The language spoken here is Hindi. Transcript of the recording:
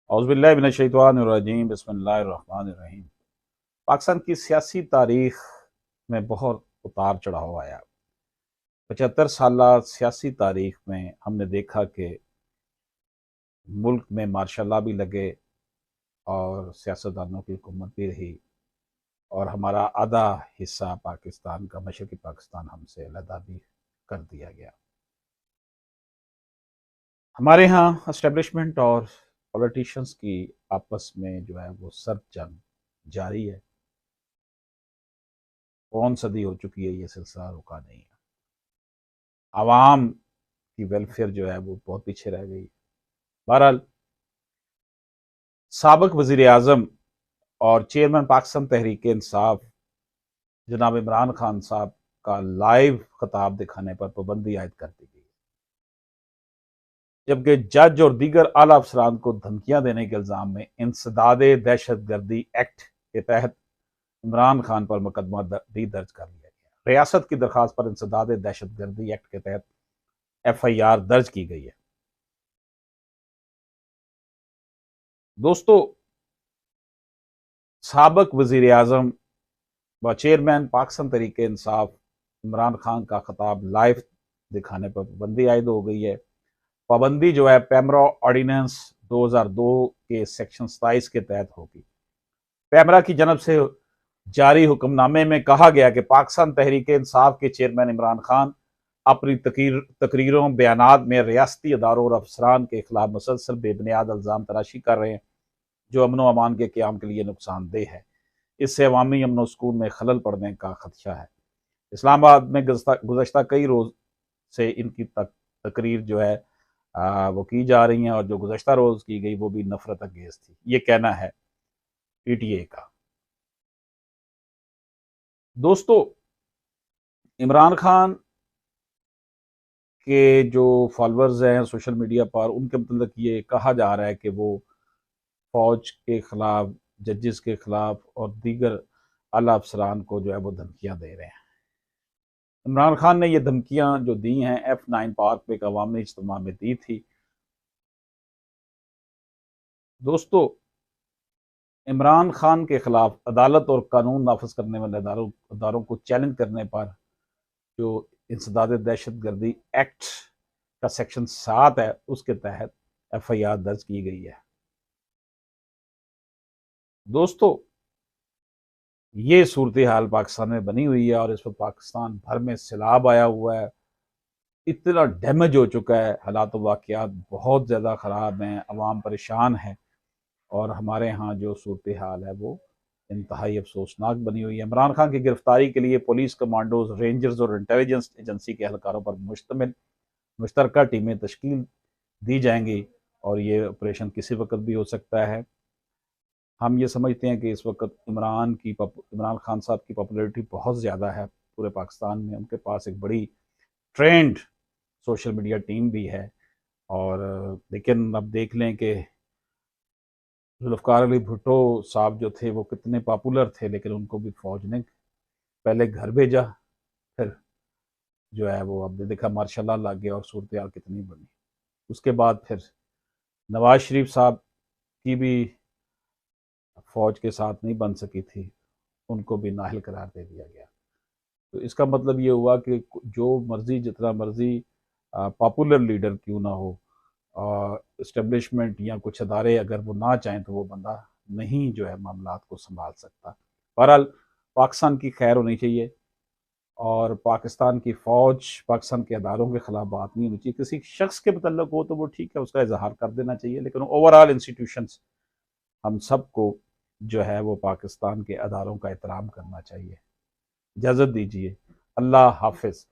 औज़ुबिल्लाहि मिनश्शैतानिर्रजीम बिस्मिल्लाहिर्रहमानिर्रहीम। पाकिस्तान की सियासी तारीख में बहुत उतार चढ़ाव आया। 75 साला सियासी तारीख में हमने देखा कि मुल्क में मार्शल लॉ भी लगे और सियासतदानों की हुकूमत भी रही और हमारा आधा हिस्सा पाकिस्तान का, मशरक़ी पाकिस्तान, हमसे अलहदा भी कर दिया गया। हमारे यहाँ एस्टेब्लिशमेंट और पॉलिटिशियंस की आपस में जो है वो सर्द जंग जारी है। कौन सदी हो चुकी है, ये सिलसिला रुका नहीं है। आवाम की वेलफेयर जो है वो बहुत पीछे रह गई। बहरहाल, साबिक वज़ीर आज़म और चेयरमैन पाकिस्तान तहरीक इंसाफ जनाब इमरान खान साहब का लाइव खिताब दिखाने पर पाबंदी आयद कर दी गई, जबकि जज और दीगर आला अफसरान को धमकियां देने के इल्ज़ाम में इंसदाद दहशत गर्दी एक्ट के तहत इमरान खान पर मुकदमा भी दर्ज कर लिया गया। रियासत की दरखास्त पर इंसदाद दहशत गर्दी एक्ट के तहत FIR दर्ज की गई है। दोस्तों, साबिक वज़ीर आज़म व चेयरमैन पाकिस्तान तहरीक इंसाफ इमरान खान का खिताब लाइव दिखाने पर पाबंदी आयद हो गई है। पाबंदी जो है पैमरा ऑर्डिनेंस 2002 के सेक्शन 27 के तहत होगी। पैमरा की जनब से जारी हुक्मनामे में कहा गया कि पाकिस्तान तहरीक इंसाफ के चेयरमैन इमरान खान अपनी तकरीरों बयानात में रियासती अदारों और अफसरान के खिलाफ मुसलसल बेबुनियाद इल्ज़ाम तराशी कर रहे हैं, जो अमन व अमान के क़याम के लिए नुकसानदेह है। इससे अवामी अमन व सुकून में खलल पड़ने का खदशा है। इस्लामाबाद में गुज़श्ता कई रोज़ से इनकी तकरीर जो है वो की जा रही हैं, और जो गुज़श्ता रोज़ की गई वो भी नफरत अंगेज़ थी, ये कहना है PTA का। दोस्तों, इमरान खान के जो फॉलोअर्स हैं सोशल मीडिया पर, उनके मतलब ये कहा जा रहा है कि वो फौज के खिलाफ, जजेस के खिलाफ और दीगर आला अफसरान को जो है वो धमकियां दे रहे हैं। इमरान खान ने ये धमकियां जो दी हैं F9 पार्क पे एक अवामी इज्तिमा में दी थी। दोस्तों, इमरान खान के खिलाफ अदालत और कानून नाफिज करने वाले अदारों को चैलेंज करने पर जो इंसदाद दहशत गर्दी एक्ट का सेक्शन 7 है, उसके तहत FIR दर्ज की गई है। दोस्तों, ये सूरत हाल पाकिस्तान में बनी हुई है और इस पर पाकिस्तान भर में सैलाब आया हुआ है। इतना डैमेज हो चुका है, हालात वाक़यात बहुत ज़्यादा ख़राब हैं, अवाम परेशान है और हमारे यहाँ जो सूरत हाल है वो इंतहाई अफसोसनाक बनी हुई है। इमरान खान की गिरफ्तारी के लिए पुलिस कमांडोज, रेंजर्स और इंटेलिजेंस एजेंसी के एहलकारों पर मुश्तमिल मुश्तरका टीमें तश्कील दी जाएंगी और ये ऑपरेशन किसी वक्त भी हो सकता है। हम ये समझते हैं कि इस वक्त इमरान खान साहब की पॉपुलैरिटी बहुत ज़्यादा है पूरे पाकिस्तान में। उनके पास एक बड़ी ट्रेंड सोशल मीडिया टीम भी है, और लेकिन अब देख लें कि जुल्फ़िकार अली भुट्टो साहब जो थे वो कितने पॉपुलर थे, लेकिन उनको भी फ़ौज ने पहले घर भेजा, फिर जो है वो अब देखा मार्शल लॉ लग गया और सूरत हाल कितनी बनी। उसके बाद फिर नवाज शरीफ साहब की भी फ़ौज के साथ नहीं बन सकी थी, उनको भी नाअहल करार दे दिया गया। तो इसका मतलब ये हुआ कि जो मर्ज़ी, जितना मर्ज़ी पॉपुलर लीडर क्यों ना हो, इस्टेब्लिशमेंट या कुछ अदारे अगर वो ना चाहें तो वो बंदा नहीं जो है मामलात को संभाल सकता। बहरहाल, पाकिस्तान की खैर होनी चाहिए और पाकिस्तान की फ़ौज, पाकिस्तान के अदारों के ख़िलाफ़ बात नहीं होनी चाहिए। किसी शख्स के मतलब हो तो वो ठीक है, उसका इजहार कर देना चाहिए, लेकिन ओवरऑल इंस्टीट्यूशंस, हम सबको जो है वो पाकिस्तान के अदारों का एहतराम करना चाहिए। इजाज़त दीजिए। अल्लाह हाफ़िज़।